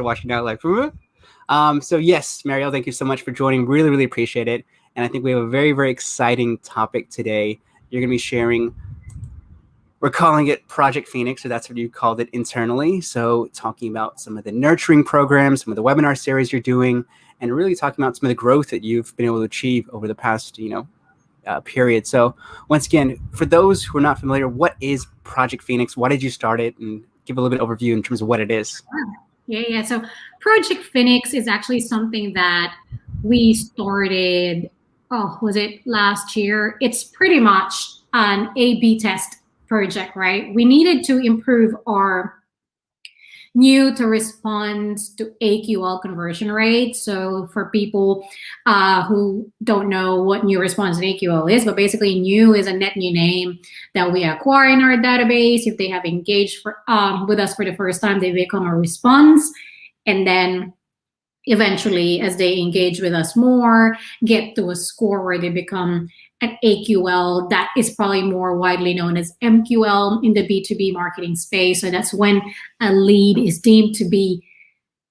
watching now like, "Huh?" So yes, Maryel, thank you so much for joining. Really, really appreciate it. And I think we have a very, very exciting topic today. You're going to be sharing, we're calling it Project Phoenix, so that's what you called it internally. So talking about some of the nurturing programs, some of the webinar series you're doing, and really talking about some of the growth that you've been able to achieve over the past, period. So once again, for those who are not familiar, what is Project Phoenix? Why did you start it? And give a little bit of overview in terms of what it is. Yeah. So Project Phoenix is actually something that we started, was it last year? It's pretty much an A/B test project, right? We needed to improve our new to response to AQL conversion rate. So for people who don't know what new response to AQL is, but basically new is a net new name that we acquire in our database. If they have engaged with us for the first time, they become a response. And then eventually, as they engage with us more, get to a score where they become an AQL. That is probably more widely known as MQL in the B2B marketing space. So that's when a lead is deemed to be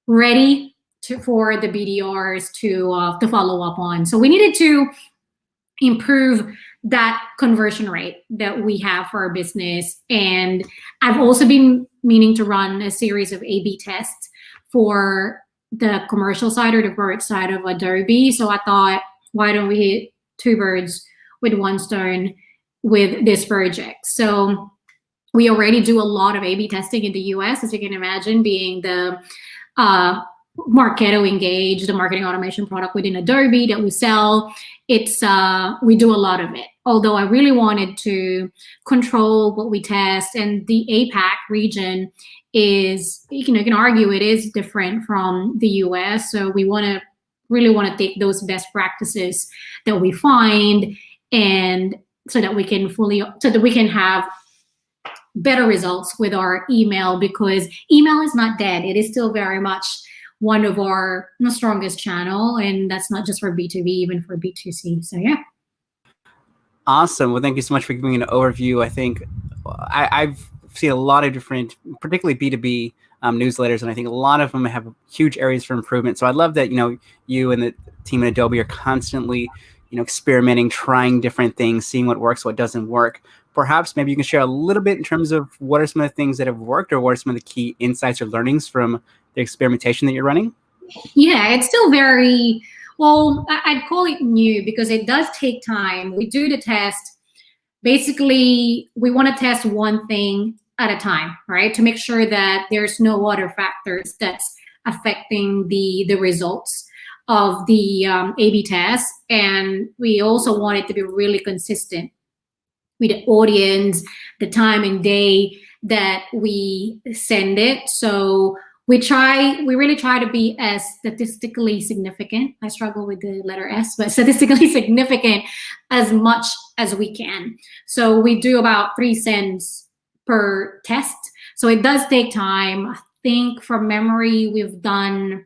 ready for the BDRs to follow up on. So we needed to improve that conversion rate that we have for our business. And I've also been meaning to run a series of A/B tests for the commercial side or the growth side of Adobe. So I thought, why don't we hit two birds with one stone with this project? So we already do a lot of A/B testing in the US, as you can imagine, being the Marketo Engage, the marketing automation product within Adobe that we sell. We do a lot of it. Although I really wanted to control what we test, and the APAC region is, you can argue it is different from the US. So we really want to take those best practices that we find, and so that we can have better results with our email, because email is not dead. It is still very much one of our strongest channel, and that's not just for B2B, even for B2C. So yeah. Awesome. Well, thank you so much for giving an overview. I think I've seen a lot of different, particularly B2B newsletters, and I think a lot of them have huge areas for improvement. So I love that, you and the team at Adobe are constantly, experimenting, trying different things, seeing what works, what doesn't work. Perhaps maybe you can share a little bit in terms of what are some of the things that have worked, or what are some of the key insights or learnings from the experimentation that you're running? Yeah, it's still very, well, I'd call it new because it does take time. We do the test. Basically, we want to test one thing at a time, right? To make sure that there's no other factors that's affecting the results of the A/B test. And we also want it to be really consistent with the audience, the time and day that we send it. So we really try to be as statistically significant. I struggle with the letter S, but statistically significant as much as we can. So we do about 3 sends per test. So it does take time. I think from memory, we've done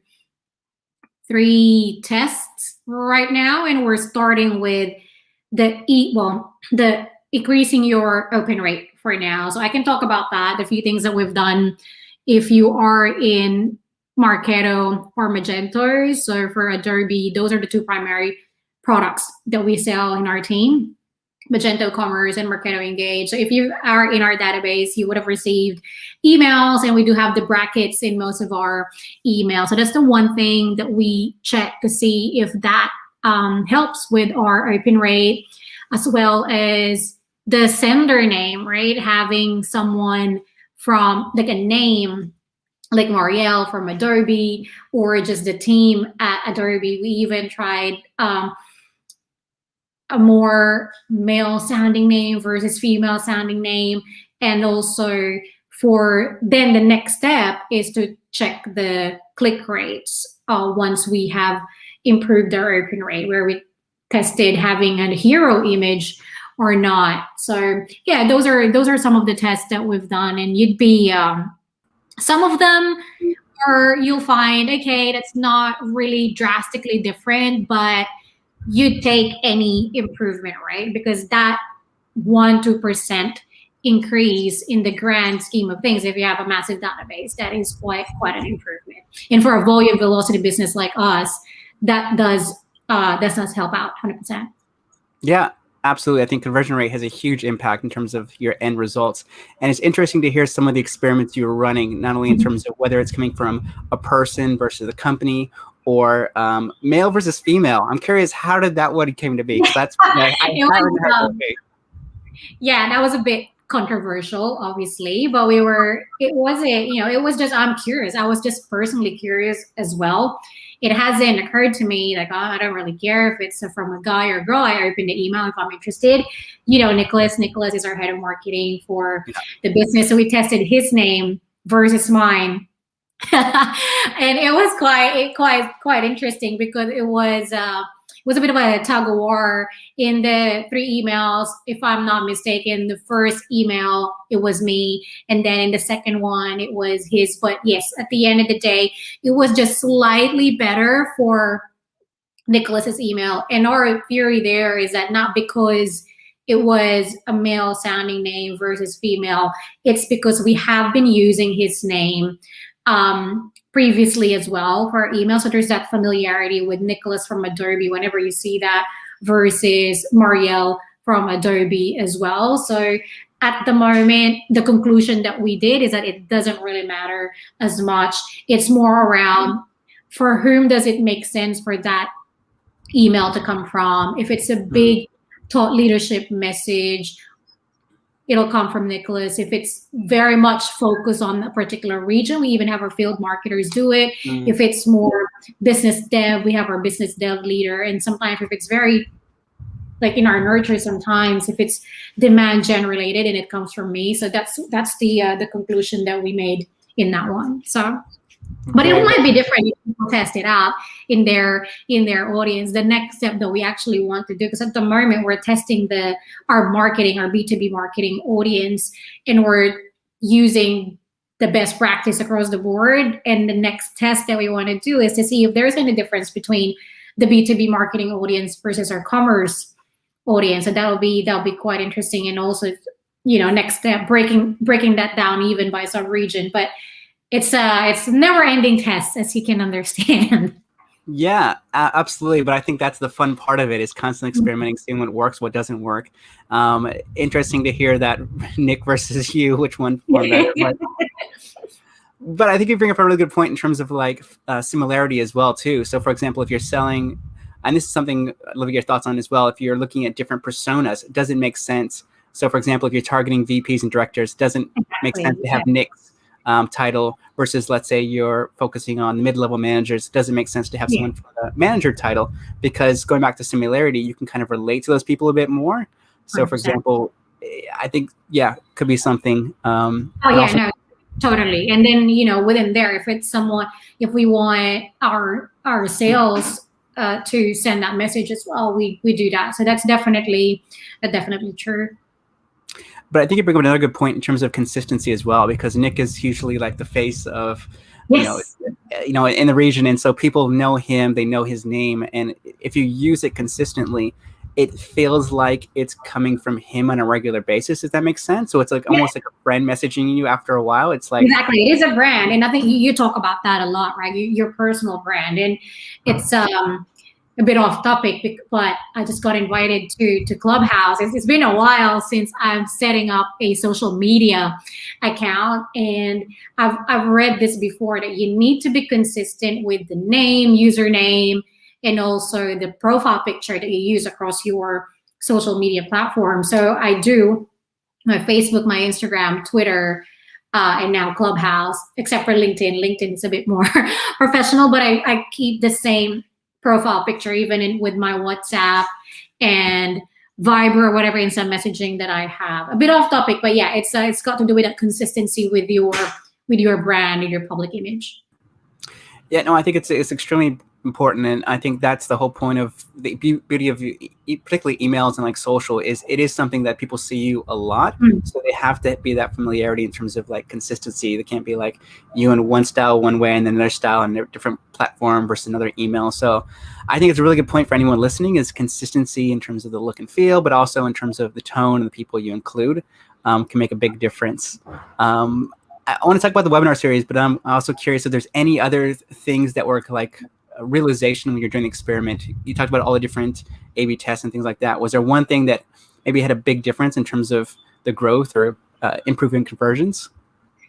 3 tests right now, and we're starting with the increasing your open rate for now. So I can talk about that, the few things that we've done. If you are in Marketo or Magento, so for Adobe, those are the 2 primary products that we sell in our team, Magento Commerce and Marketo Engage. So if you are in our database, you would have received emails, and we do have the brackets in most of our emails. So that's the one thing that we check to see if that helps with our open rate, as well as the sender name, right? Having someone from like a name like Maryel from Adobe, or just the team at Adobe. We even tried a more male sounding name versus female sounding name. And also then the next step is to check the click rates once we have improved our open rate, where we tested having a hero image or not. So yeah, those are some of the tests that we've done, and you'd be some of them are, you'll find, okay, that's not really drastically different, but you take any improvement, right? Because that 1-2% increase in the grand scheme of things, if you have a massive database, that is quite an improvement. And for a volume velocity business like us, that does help out 100%. Yeah, absolutely. I think conversion rate has a huge impact in terms of your end results. And it's interesting to hear some of the experiments you were running, not only in terms of whether it's coming from a person versus a company, or male versus female. I'm curious, how did that one came to be? Because that's yeah, that was a bit controversial, obviously, but it was just, I'm curious. I was just personally curious as well. It hasn't occurred to me like, oh, I don't really care if it's from a guy or girl. I open the email if I'm interested. Nicholas is our head of marketing for the business. So we tested his name versus mine. And it was quite interesting because it was a bit of a tug of war. In the 3 emails, if I'm not mistaken, the first email, it was me. And then in the second one, it was his. But yes, at the end of the day, it was just slightly better for Nicholas's email. And our theory there is that not because it was a male sounding name versus female, it's because we have been using his name previously as well for our email. So there's that familiarity with Nicholas from Adobe whenever you see that versus Maryel from Adobe as well. So at the moment, the conclusion that we did is that it doesn't really matter as much. It's more around for whom does it make sense for that email to come from. If it's a big thought leadership message, it'll come from Nicholas. If it's very much focused on a particular region, we even have our field marketers do it. If it's more business dev, we have our business dev leader. And sometimes if it's very, like in our nurture, sometimes if it's demand gen related, and it comes from me. So that's the conclusion that we made in that one. So, but it might be different if people test it out in their audience. The next step that we actually want to do, because at the moment we're testing our B2B marketing audience, and we're using the best practice across the board. And the next test that we want to do is to see if there's any difference between the B2B marketing audience versus our commerce audience, and that'll be quite interesting. And also, next step, breaking that down even by sub-region. But it's a never-ending test, as you can understand. Yeah, absolutely. But I think that's the fun part of it, is constantly experimenting, seeing what works, what doesn't work. Interesting to hear that Nick versus you, which one performed better. But I think you bring up a really good point in terms of like similarity as well too. So for example, if you're selling, and this is something I'd love your thoughts on as well, if you're looking at different personas, it doesn't make sense. So for example, if you're targeting VPs and directors, it doesn't make sense to have Nick's title versus, let's say you're focusing on mid-level managers. It doesn't make sense to have someone for the manager title, because going back to similarity, you can kind of relate to those people a bit more. So for example, I think, could be something. No, totally. And then, within there, if we want our sales to send that message as well, we do that. So that's definitely true. But I think you bring up another good point in terms of consistency as well, because Nick is usually like the face of, in the region. And so people know him, they know his name. And if you use it consistently, it feels like it's coming from him on a regular basis. Does that make sense? So it's like almost like a friend messaging you after a while. It's like, exactly. It is a brand. And I think you talk about that a lot, right? Your personal brand. And it's, a bit off topic, but I just got invited to Clubhouse. It's been a while since I'm setting up a social media account, and I've read this before, that you need to be consistent with the name, username, and also the profile picture that you use across your social media platform. So I do my Facebook, my Instagram, Twitter, and now Clubhouse, except for LinkedIn. LinkedIn is a bit more professional, but I keep the same profile picture even with my WhatsApp and Viber or whatever instant messaging that I have. A bit off topic, but it's got to do with that consistency with your brand and your public image. Yeah, no, I think it's extremely important, and I think that's the whole point of the beauty of particularly emails and like social, is it is something that people see you a lot, so they have to be that familiarity in terms of like consistency. They can't be like you in one style one way and then another style on a different platform versus another email. So I think it's a really good point for anyone listening, is consistency in terms of the look and feel, but also in terms of the tone and the people you include can make a big difference. I want to talk about the webinar series, but I'm also curious if there's any other things that were like a realization when you're doing the experiment. You talked about all the different A/B tests and things like that. Was there one thing that maybe had a big difference in terms of the growth or improving conversions?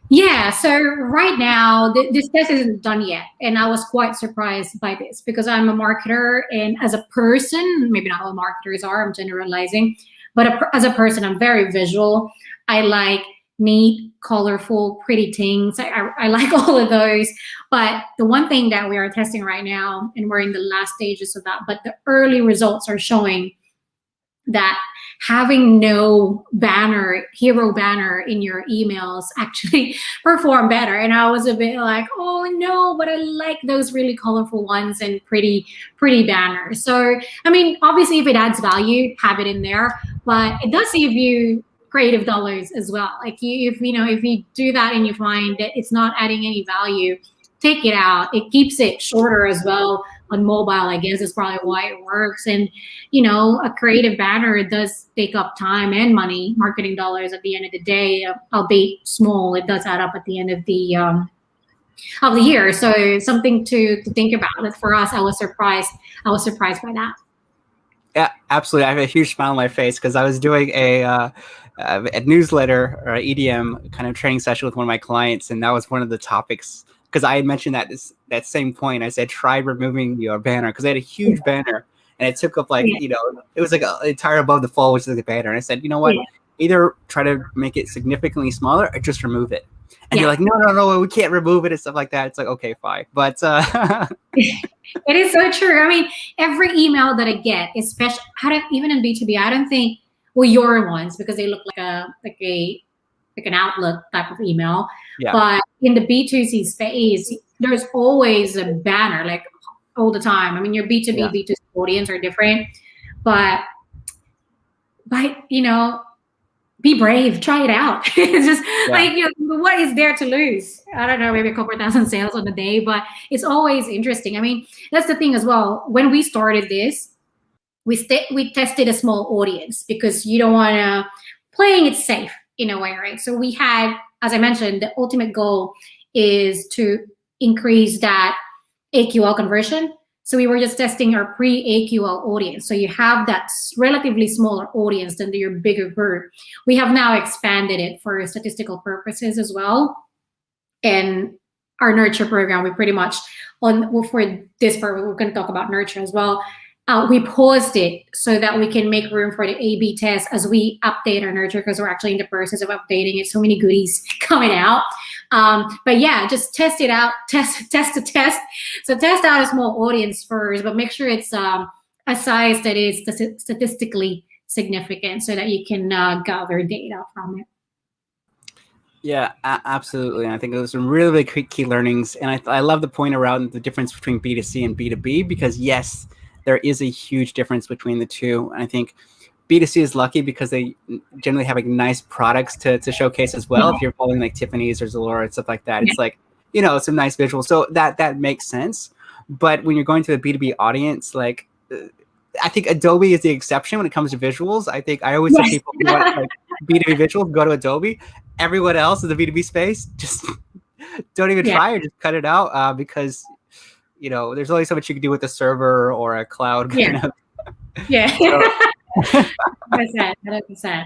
Yeah, so right now, this test isn't done yet. And I was quite surprised by this because I'm a marketer. And as a person, maybe not all marketers are, I'm generalizing. But as a person, I'm very visual. I like neat, colorful, pretty things. I like all of those. But the one thing that we are testing right now, and we're in the last stages of that, but the early results are showing that having no hero banner in your emails actually perform better. And I was a bit like, oh no, but I like those really colorful ones and pretty banners. So, I mean, obviously if it adds value, have it in there, but it does save you creative dollars as well. Like if you do that and you find that it's not adding any value, take it out. It keeps it shorter as well on mobile, I guess is probably why it works. And, a creative banner does take up time and money, marketing dollars at the end of the day, albeit small, it does add up at the end of the year. So something to think about. But for us, I was surprised by that. Yeah, absolutely. I have a huge smile on my face because I was doing a newsletter or EDM kind of training session with one of my clients, and that was one of the topics. Because I had mentioned that same point. I said, try removing your banner, because they had a huge banner and it took up like, it was like an entire above the fold, which is like a banner. And I said, you know what, either try to make it significantly smaller or just remove it. And they're like, no, we can't remove it and stuff like that. It's like, okay, fine. But it is so true. I mean, every email that I get, especially even in B2B, I don't think, well, your ones, because they look like an Outlook type of email. Yeah. But in the B2C space, there's always a banner, like all the time. I mean, your B2B, B2C audience are different, but be brave, try it out. It's just like, what is there to lose? I don't know, maybe a couple thousand sales on the day, but it's always interesting. I mean, that's the thing as well. When we started this, we tested a small audience because you don't want to playing it safe in a way, right? So we had, as I mentioned, the ultimate goal is to increase that AQL conversion. So we were just testing our pre-AQL audience. So you have that relatively smaller audience than your bigger group. We have now expanded it for statistical purposes as well. And our nurture program, we pretty much, for this part, we're going to talk about nurture as well. We paused it so that we can make room for the A/B test as we update our nurture, because we're actually in the process of updating it. So many goodies coming out. But yeah, just test it out, test. So test out a small audience first, but make sure it's a size that is statistically significant so that you can gather data from it. Yeah, absolutely. And I think those are really, really key learnings. And I love the point around the difference between B2C and B2B, because yes, there is a huge difference between the two. And I think B2C is lucky because they generally have like nice products to showcase as well. If you're following like Tiffany's or Zalora and stuff like that, it's like, some nice visuals. So that makes sense. But when you're going to the B2B audience, like I think Adobe is the exception when it comes to visuals. I think I always tell people who want like B2B visuals, go to Adobe. Everyone else in the B2B space, just don't even try or just cut it out because there's only so much you can do with a server or a cloud kind of. Yeah. So, 100%.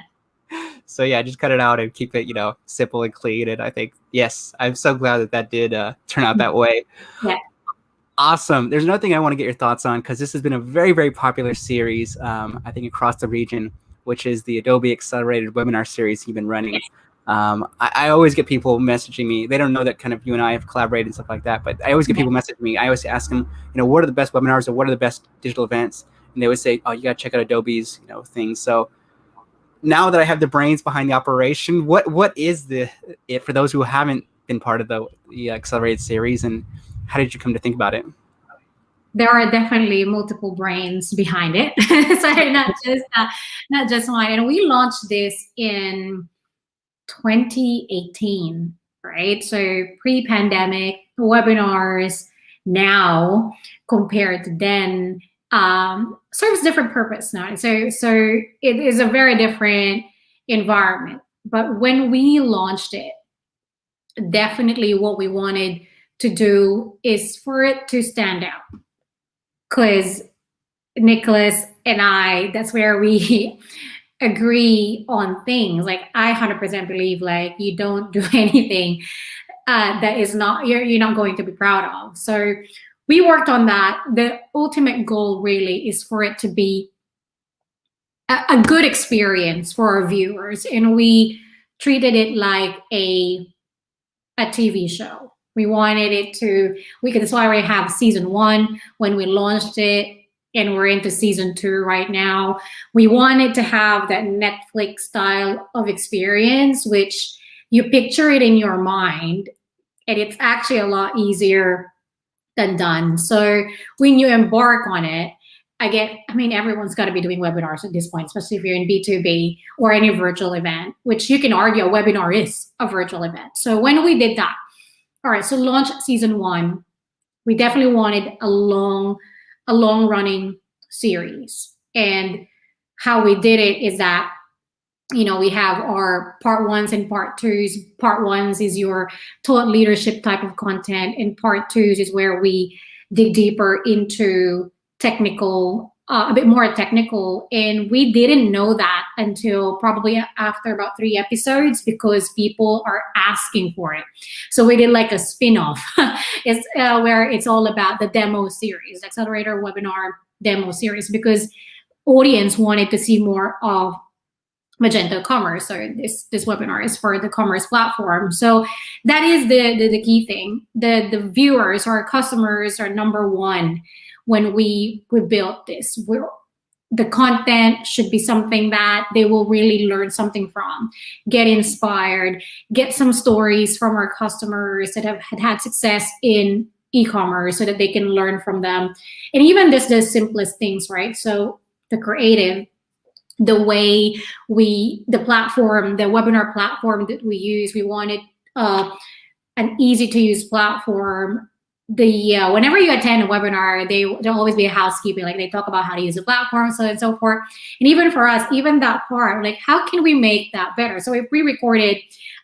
So yeah, just cut it out and keep it, simple and clean. And I think, yes, I'm so glad that did turn out that way. Yeah. Awesome. There's another thing I want to get your thoughts on, because this has been a very, very popular series, I think across the region, which is the Adobe Accelerated Webinar Series you've been running. I always get people messaging me. They don't know that kind of you and I have collaborated and stuff like that, but I always get people messaging me. I always ask them, what are the best webinars or what are the best digital events? And they always say, oh, you got to check out Adobe's, things. So now that I have the brains behind the operation, what is it for those who haven't been part of the Accelerated series, and how did you come to think about it? There are definitely multiple brains behind it. So not just one. And we launched this in 2018, right? So pre-pandemic webinars now compared to then serves different purpose now. So it is a very different environment. But when we launched it, definitely what we wanted to do is for it to stand out. Because Nicholas and I, that's where we agree on things. Like I 100% believe like you don't do anything that is not you're not going to be proud of. So we worked on that. The ultimate goal really is for it to be a good experience for our viewers, and we treated it like a TV show. We wanted it to, we could, that's why we have season 1 when we launched it, and we're into season 2 right now. We wanted to have that Netflix style of experience, which you picture it in your mind, and it's actually a lot easier than done. So when you embark on it, I mean, everyone's got to be doing webinars at this point, especially if you're in B2B or any virtual event, which you can argue a webinar is a virtual event. So when we did that, all right, so launch season 1, we definitely wanted a long running series. And how we did it is that, we have our part 1s and part 2s. Part 1s is your thought leadership type of content, and part 2s is where we dig deeper into technical, a bit more technical. And we didn't know that until probably after about 3 episodes, because people are asking for it. So we did like a spin-off. It's where it's all about the demo series, accelerator webinar demo series, because audience wanted to see more of Magento Commerce. So this webinar is for the commerce platform. So that is the key thing. The viewers, our customers, are number one when we built this. The content should be something that they will really learn something from, get inspired, get some stories from our customers that have had success in e-commerce so that they can learn from them. And even just the simplest things, right? So the creative, the way the webinar platform that we use, we wanted an easy to use platform. Whenever you attend a webinar, there'll always be a housekeeping, like they talk about how to use the platform, so on and so forth. And even for us, even that part, like how can we make that better? So if we recorded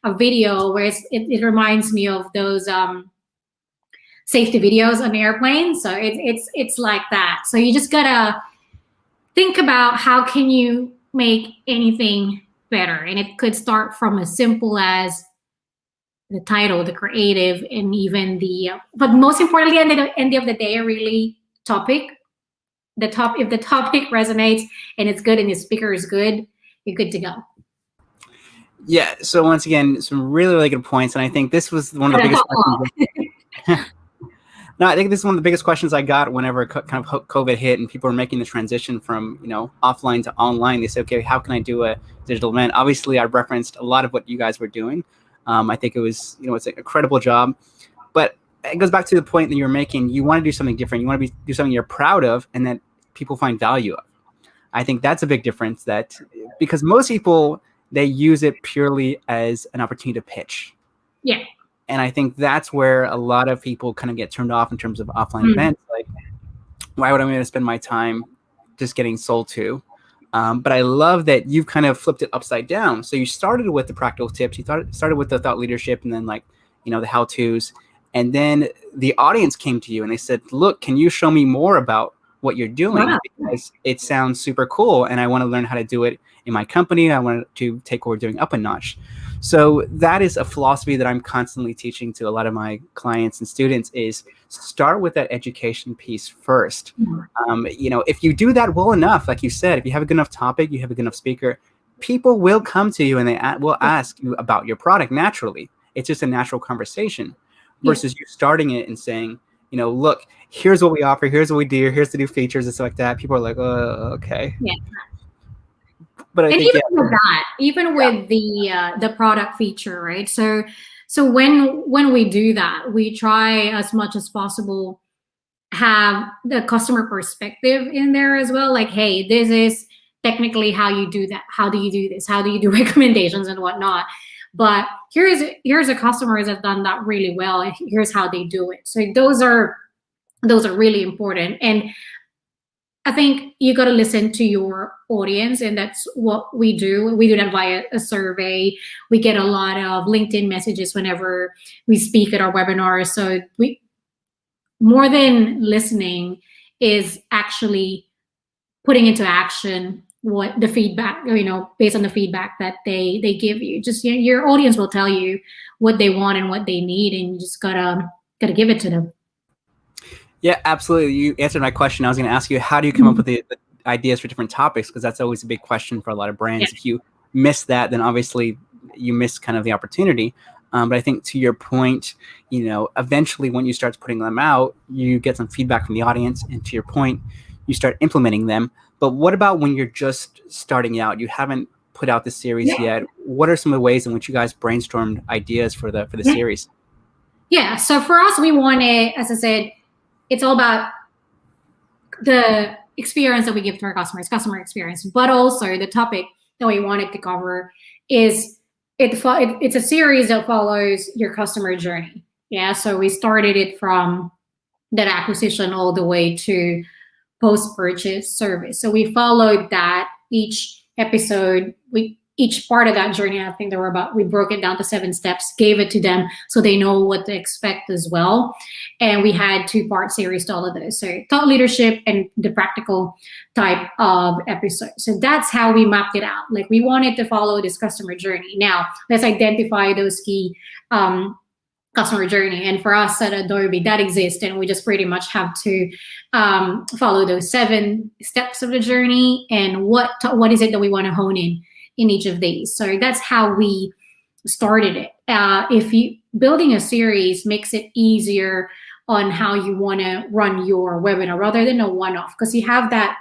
a video where it reminds me of those safety videos on airplanes. So it's like that. So you just gotta think about how can you make anything better. And it could start from as simple as the title, the creative, and even but most importantly, at the end of the day, really topic. If the topic resonates and it's good and the speaker is good, you're good to go. Yeah. So once again, some really, really good points. And I think this was one of the biggest questions. No, I think this is one of the biggest questions I got whenever kind of COVID hit and people were making the transition from, offline to online. They said, okay, how can I do a digital event? Obviously, I referenced a lot of what you guys were doing. I think it was, it's an incredible job. But it goes back to the point that you're making. You want to do something different. You want to do something you're proud of and that people find value of. I think that's a big difference, because most people, they use it purely as an opportunity to pitch. Yeah. And I think that's where a lot of people kind of get turned off in terms of offline events. Like, why would I want to spend my time just getting sold to? But I love that you've kind of flipped it upside down. So you started with the practical tips. You started with the thought leadership, and then the how-tos. And then the audience came to you and they said, look, can you show me more about what you're doing? Wow. Because it sounds super cool. And I want to learn how to do it in my company. I want to take what we're doing up a notch. So that is a philosophy that I'm constantly teaching to a lot of my clients and students, is start with that education piece first. If you do that well enough, like you said, if you have a good enough topic, you have a good enough speaker, people will come to you and they will ask you about your product naturally. It's just a natural conversation versus you starting it and saying, look, here's what we offer, here's what we do, here's the new features and stuff like that. People are like, oh, okay. Yeah. But I think even with the product feature, right? So when we do that, we try as much as possible have the customer perspective in there as well. Like, hey, this is technically how you do that. How do you do this? How do you do recommendations and whatnot? But here's a customer that's done that really well, and here's how they do it. So those are really important. And I think you got to listen to your audience, and that's what we do. We do that via a survey. We get a lot of LinkedIn messages whenever we speak at our webinars. So we, more than listening, is actually putting into action what the feedback, based on the feedback that they give you. Just your audience will tell you what they want and what they need, and you just gotta give it to them. Yeah, absolutely. You answered my question. I was going to ask you, how do you come up with the ideas for different topics? Because that's always a big question for a lot of brands. Yeah. If you miss that, then obviously you miss kind of the opportunity. But I think to your point, eventually when you start putting them out, you get some feedback from the audience. And to your point, you start implementing them. But what about when you're just starting out? You haven't put out the series yet. What are some of the ways in which you guys brainstormed ideas for the series? Yeah. So for us, we wanted, as I said, it's all about the experience that we give to our customers, customer experience, but also the topic that we wanted to cover is it's a series that follows your customer journey. Yeah. So we started it from that acquisition all the way to post-purchase service. So we followed that each episode. Each part of that journey, I think we broke it down to 7 steps, gave it to them so they know what to expect as well. And we had 2-part series to all of those. So thought leadership and the practical type of episodes. So that's how we mapped it out. Like, we wanted to follow this customer journey. Now let's identify those key customer journey. And for us at Adobe, that exists, and we just pretty much have to follow those 7 steps of the journey and what is it that we want to hone in each of these. So that's how we started it. If you building a series makes it easier on how you want to run your webinar rather than a one-off, because you have that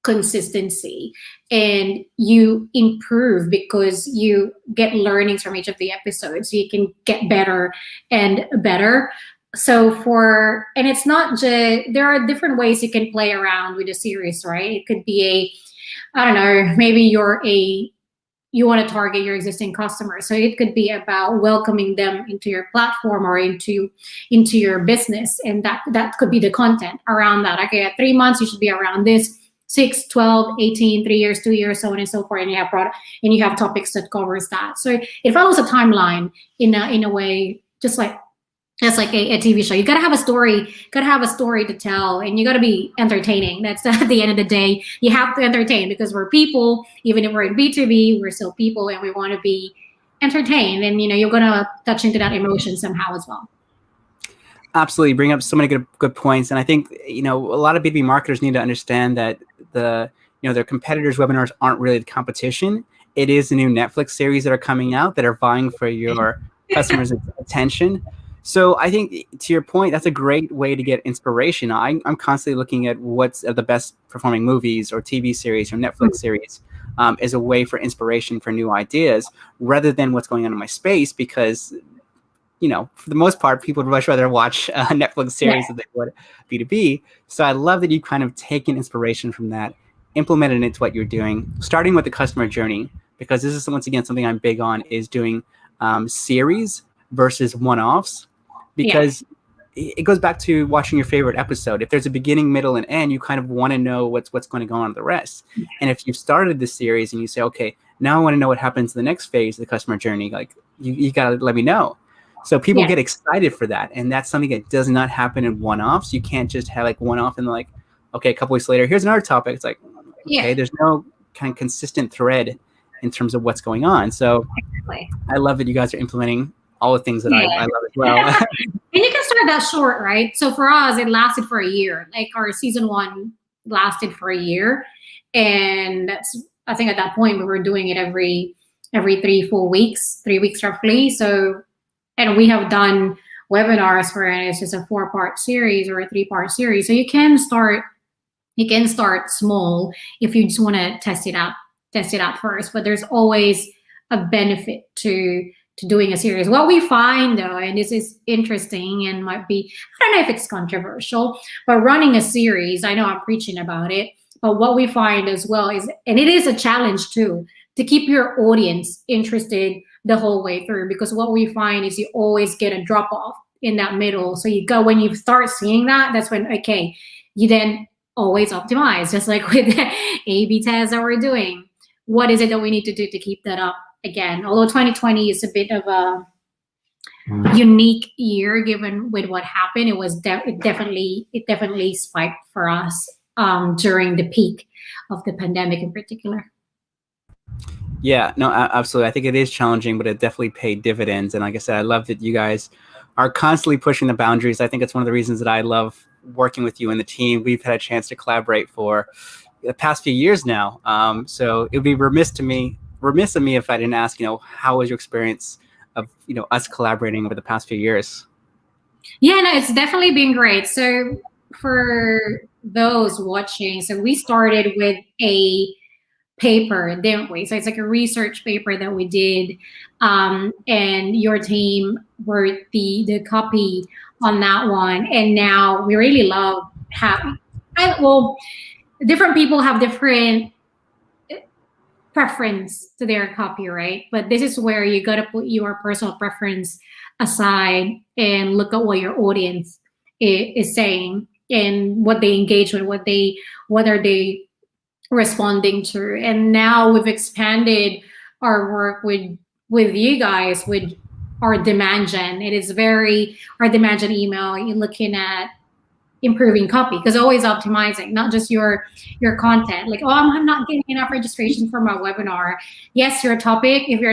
consistency and you improve because you get learnings from each of the episodes. You can get better and better. So and it's not just, there are different ways you can play around with a series, right? It could be I don't know, maybe you want to target your existing customers. So it could be about welcoming them into your platform or into your business. And that could be the content around that. Okay, at 3 months, you should be around this, 6, 12, 18, 3 years, 2 years, so on and so forth. And you have product and you have topics that covers that. So it follows a timeline in a way, just like a TV show. You gotta have a story, to tell, and you gotta be entertaining. That's at the end of the day, you have to entertain, because we're people. Even if we're in B2B, we're still people, and we want to be entertained. And you're gonna touch into that emotion somehow as well. Absolutely, bring up so many good points. And I think a lot of B2B marketers need to understand that their competitors' webinars aren't really the competition. It is the new Netflix series that are coming out that are vying for your customers' attention. So I think, to your point, that's a great way to get inspiration. I'm constantly looking at what's the best performing movies or TV series or Netflix series as a way for inspiration for new ideas, rather than what's going on in my space, because, for the most part, people would much rather watch a Netflix series than they would B2B. So I love that you've kind of taken inspiration from that, implemented it into what you're doing, starting with the customer journey, because this is, once again, something I'm big on, is doing series versus one-offs. Because it goes back to watching your favorite episode. If there's a beginning, middle, and end, you kind of want to know what's going to go on with the rest. And if you've started this series and you say, okay, now I want to know what happens in the next phase of the customer journey, like you got to let me know. So people get excited for that. And that's something that does not happen in one-offs. You can't just have like one-off and like, okay, a couple weeks later, here's another topic. It's like, okay, there's no kind of consistent thread in terms of what's going on. So I love that you guys are implementing all the things that I love as well. And you can start that short, right? So for us, it lasted for a year. Like, our season 1 lasted for a year. And that's, I think at that point we were doing it every 3-4 weeks, 3 weeks roughly. So, and we have done webinars where it's just a 4-part series or a 3-part series. So you can start small if you just want to test it out first. But there's always a benefit to doing a series. What we find, though, and this is interesting and might be, I don't know if it's controversial, but running a series, I know I'm preaching about it, but what we find as well is, and it is a challenge too, to keep your audience interested the whole way through, because what we find is you always get a drop off in that middle. So when you start seeing that, that's when, okay, you then always optimize, just like with the A/B tests that we're doing. What is it that we need to do to keep that up again? Although 2020 is a bit of a unique year given with what happened, it definitely spiked for us during the peak of the pandemic in particular. Yeah, no, absolutely. I think it is challenging, but it definitely paid dividends. And like I said, I love that you guys are constantly pushing the boundaries. I think it's one of the reasons that I love working with you and the team. We've had a chance to collaborate for the past few years now. So it would be remiss of me if I didn't ask, how was your experience of, us collaborating over the past few years? Yeah, no, it's definitely been great. So for those watching, so we started with a paper, didn't we? So it's like a research paper that we did, and your team were the copy on that one. And now we really love well, different people have different preference to their copyright, but this is where you got to put your personal preference aside and look at what your audience is saying and what they engage with, what are they responding to. And now we've expanded our work with you guys with our demand gen. It is our demand gen email. You're looking at improving copy, because always optimizing, not just your content. Like, oh, I'm not getting enough registration for my webinar. Yes, if your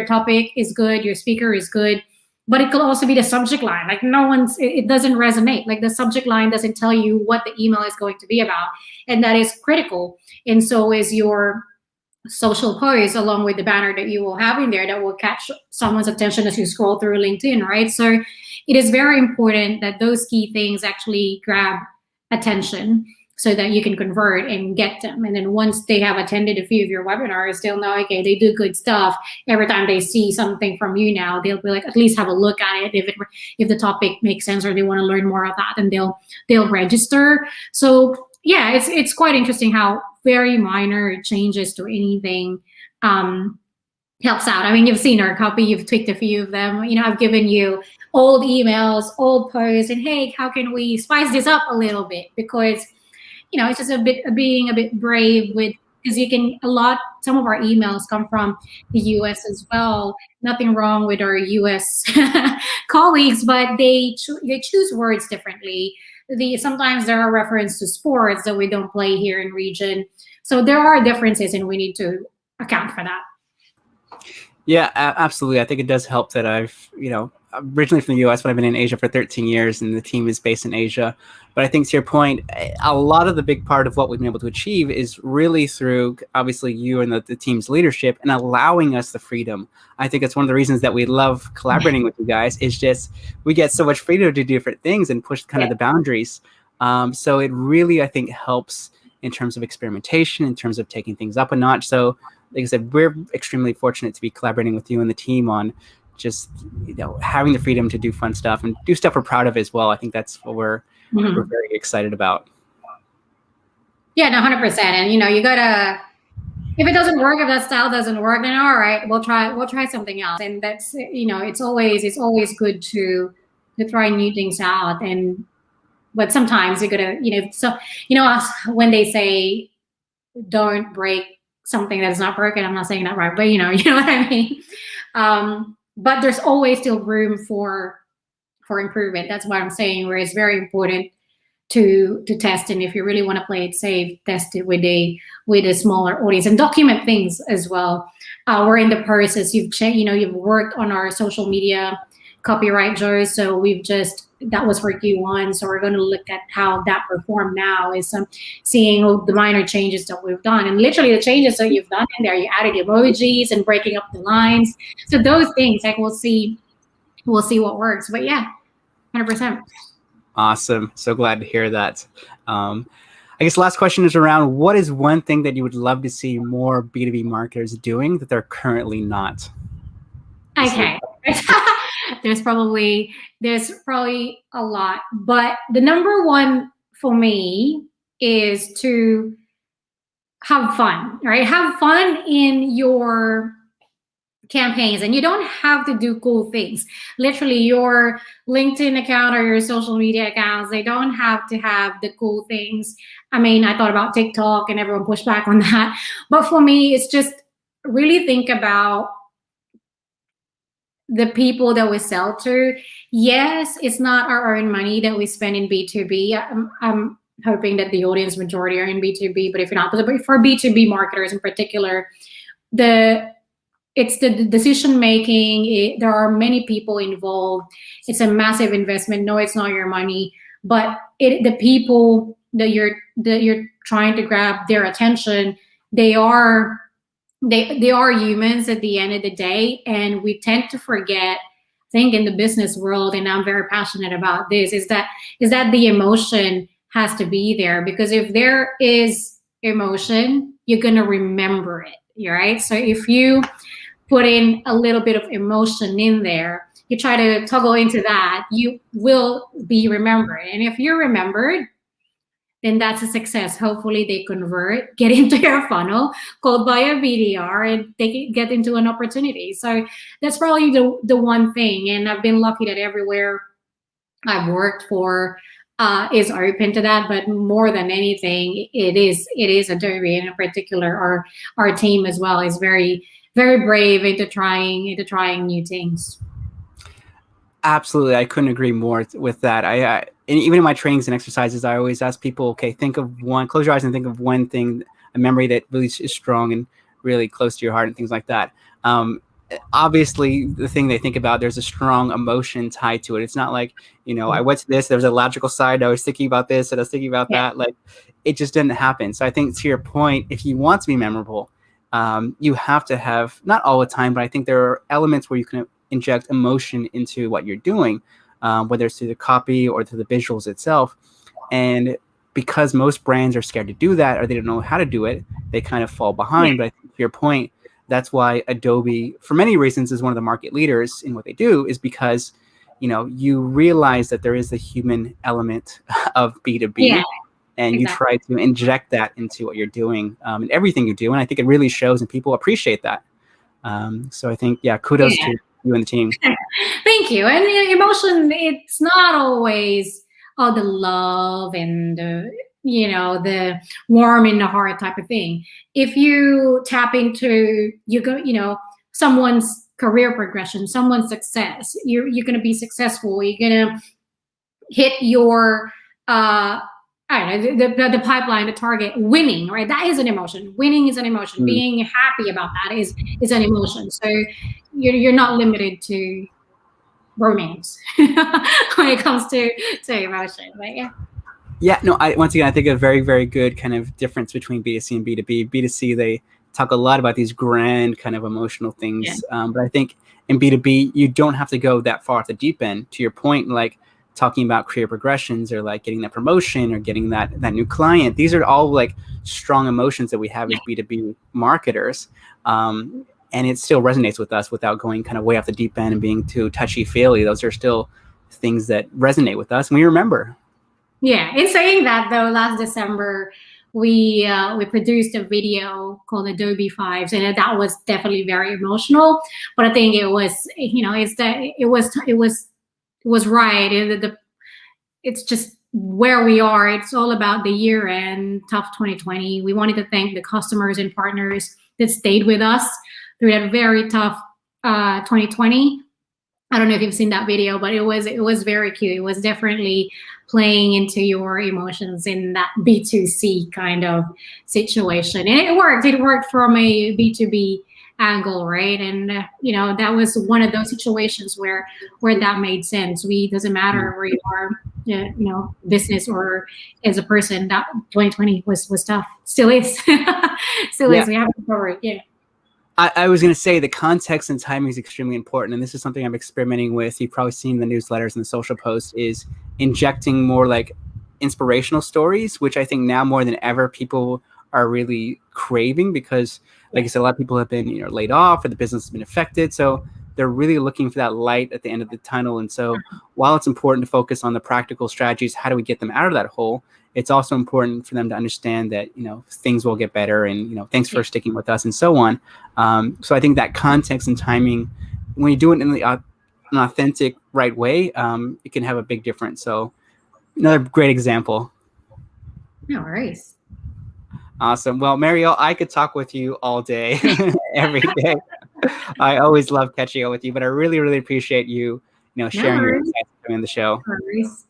topic is good, your speaker is good, but it could also be the subject line. Like it doesn't resonate. Like the subject line doesn't tell you what the email is going to be about. And that is critical. And so is your social post, along with the banner that you will have in there that will catch someone's attention as you scroll through LinkedIn, right? So it is very important that those key things actually grab attention so that you can convert and get them. And then once they have attended a few of your webinars, they'll know, okay, they do good stuff. Every time they see something from you now, they'll be like, at least have a look at it. If the topic makes sense or they want to learn more of that, then they'll register. So yeah, it's quite interesting how very minor changes to anything helps out. I mean, you've seen our copy, you've tweaked a few of them. I've given you old emails, old posts, and hey, how can we spice this up a little bit? Because, it's just being a bit brave because some of our emails come from the US as well. Nothing wrong with our US colleagues, but they choose words differently. Sometimes there are references to sports that we don't play here in region. So there are differences and we need to account for that. Yeah, absolutely. I think it does help that I've, originally from the US, but I've been in Asia for 13 years and the team is based in Asia. But I think to your point, a lot of the big part of what we've been able to achieve is really through, obviously, you and the team's leadership and allowing us the freedom. I think it's one of the reasons that we love collaborating with you guys is just we get so much freedom to do different things and push kind of the boundaries. So it really, I think, helps in terms of experimentation, in terms of taking things up a notch. So like I said, we're extremely fortunate to be collaborating with you and the team on just, having the freedom to do fun stuff and do stuff we're proud of as well. I think that's what we're very excited about. Yeah, no, 100%. And you gotta, if it doesn't work, if that style doesn't work, then all right, we'll try something else. And that's, it's always good to try new things out. But sometimes you gotta, when they say don't break something that is not broken, I'm not saying that right, but you know what I mean. But there's always still room for improvement. That's what I'm saying. Where it's very important to test, and if you really want to play it safe, test it with a smaller audience and document things as well. We're in the process. You've worked on our social media copyright, Joe. So that was for Q1. So we're going to look at how that performed now, is seeing the minor changes that we've done. And literally the changes that you've done in there, you added emojis and breaking up the lines. So those things, like we'll see what works. But yeah, 100%. Awesome. So glad to hear that. I guess last question is around, what is one thing that you would love to see more B2B marketers doing that they're currently not? Okay. There's probably a lot, but the number one for me is to have fun, right? Have fun in your campaigns, and you don't have to do cool things. Literally, your LinkedIn account or your social media accounts, they don't have to have the cool things. I mean, I thought about TikTok and everyone pushed back on that. But for me, it's just really think about the people that we sell to. Yes, it's not our own money that we spend in B2B. I'm hoping that the audience majority are in B2B, but if you're not, but for B2B marketers in particular, it's the decision making. There are many people involved. It's a massive investment. No, it's not your money, but the people that you're trying to grab their attention, they are humans at the end of the day, and we tend to forget. I think in the business world, and I'm very passionate about this, is that the emotion has to be there, because if there is emotion, you're gonna remember it, right? So if you put in a little bit of emotion in there, you try to toggle into that, you will be remembered. And if you're remembered, then that's a success. Hopefully they convert, get into your funnel, called by a BDR, and they get into an opportunity. So that's probably the one thing. And I've been lucky that everywhere I've worked for is open to that. But more than anything, it is Adobe, and in particular our team as well is very, very brave into trying new things. Absolutely, I couldn't agree more with that. And even in my trainings and exercises, I always ask people, okay, close your eyes and think of one thing, a memory that really is strong and really close to your heart and things like that. Obviously, the thing they think about, there's a strong emotion tied to it. It's not like, I went to this, there was a logical side, I was thinking about this, and I was thinking about that. Like, it just didn't happen. So I think, to your point, if you want to be memorable, you have to have, not all the time, but I think there are elements where you can inject emotion into what you're doing, whether it's through the copy or through the visuals itself. And because most brands are scared to do that, or they don't know how to do it, they kind of fall behind. But I think, to your point, that's why Adobe, for many reasons, is one of the market leaders in what they do, is because, you realize that there is the human element of B2B, and you try to inject that into what you're doing, in everything you do. And I think it really shows, and people appreciate that. So I think, kudos to you and the team. Thank you. And emotion, it's not always the love and the warm in the heart type of thing. If you tap into someone's career progression, someone's success, you're going to be successful. You're going to hit your I don't know, the pipeline, the target, winning, right? That is an emotion. Winning is an emotion. Being happy about that is an emotion. So you're not limited to romance when it comes to emotion. But no, once again, I think a very, very good kind of difference between B2C and B2B. B2C, they talk a lot about these grand kind of emotional things. But I think in B2B, you don't have to go that far at the deep end. To your point, like talking about career progressions, or like getting that promotion, or getting that new client. These are all like strong emotions that we have as B2B marketers. And it still resonates with us without going kind of way off the deep end and being too touchy-feely. Those are still things that resonate with us, and we remember. Yeah. In saying that, though, last December, we produced a video called Adobe Fives, and that was definitely very emotional. But I think it was, it was right. It's just where we are. It's all about the year end, tough 2020. We wanted to thank the customers and partners that stayed with us through that very tough 2020. I don't know if you've seen that video, but it was very cute. It was definitely playing into your emotions in that B2C kind of situation. And it worked. It worked from a B2B angle, right? And that was one of those situations where that made sense. Doesn't matter where you are, business or as a person. That 2020 was tough. Still is. Still is. We have to cover it. I was going to say the context and timing is extremely important, and this is something I'm experimenting with. You've probably seen the newsletters and the social posts, is injecting more like inspirational stories, which I think now more than ever people are really craving, because like I said, a lot of people have been laid off, or the business has been affected. So they're really looking for that light at the end of the tunnel. And so while it's important to focus on the practical strategies, how do we get them out of that hole? It's also important for them to understand that, things will get better, and, thanks for sticking with us, and so on. So I think that context and timing, when you do it in an authentic, right way, it can have a big difference. So another great example. No worries. Awesome. Well, Maryel, I could talk with you all day, every day. I always love catching up with you, but I really, really appreciate you, sharing your insights on the show. No worries.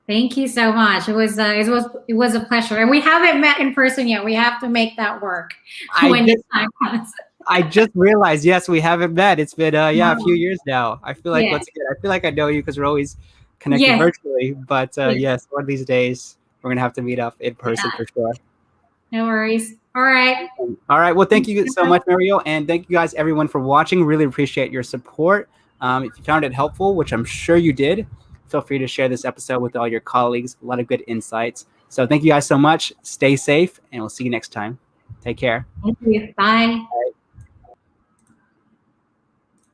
Thank you so much. It was a pleasure, and we haven't met in person yet. We have to make that work when the time comes. I just realized, yes, we haven't met. It's been a few years now. I feel like I feel like I know you because we're always connected virtually. But yes, one of these days we're gonna have to meet up in person for sure. No worries. All right. Well, thank you so much, Maryel, and thank you guys, everyone, for watching. Really appreciate your support. If you found it helpful, which I'm sure you did, feel free to share this episode with all your colleagues. A lot of good insights. So thank you guys so much. Stay safe, and we'll see you next time. Take care. Thank you. Bye.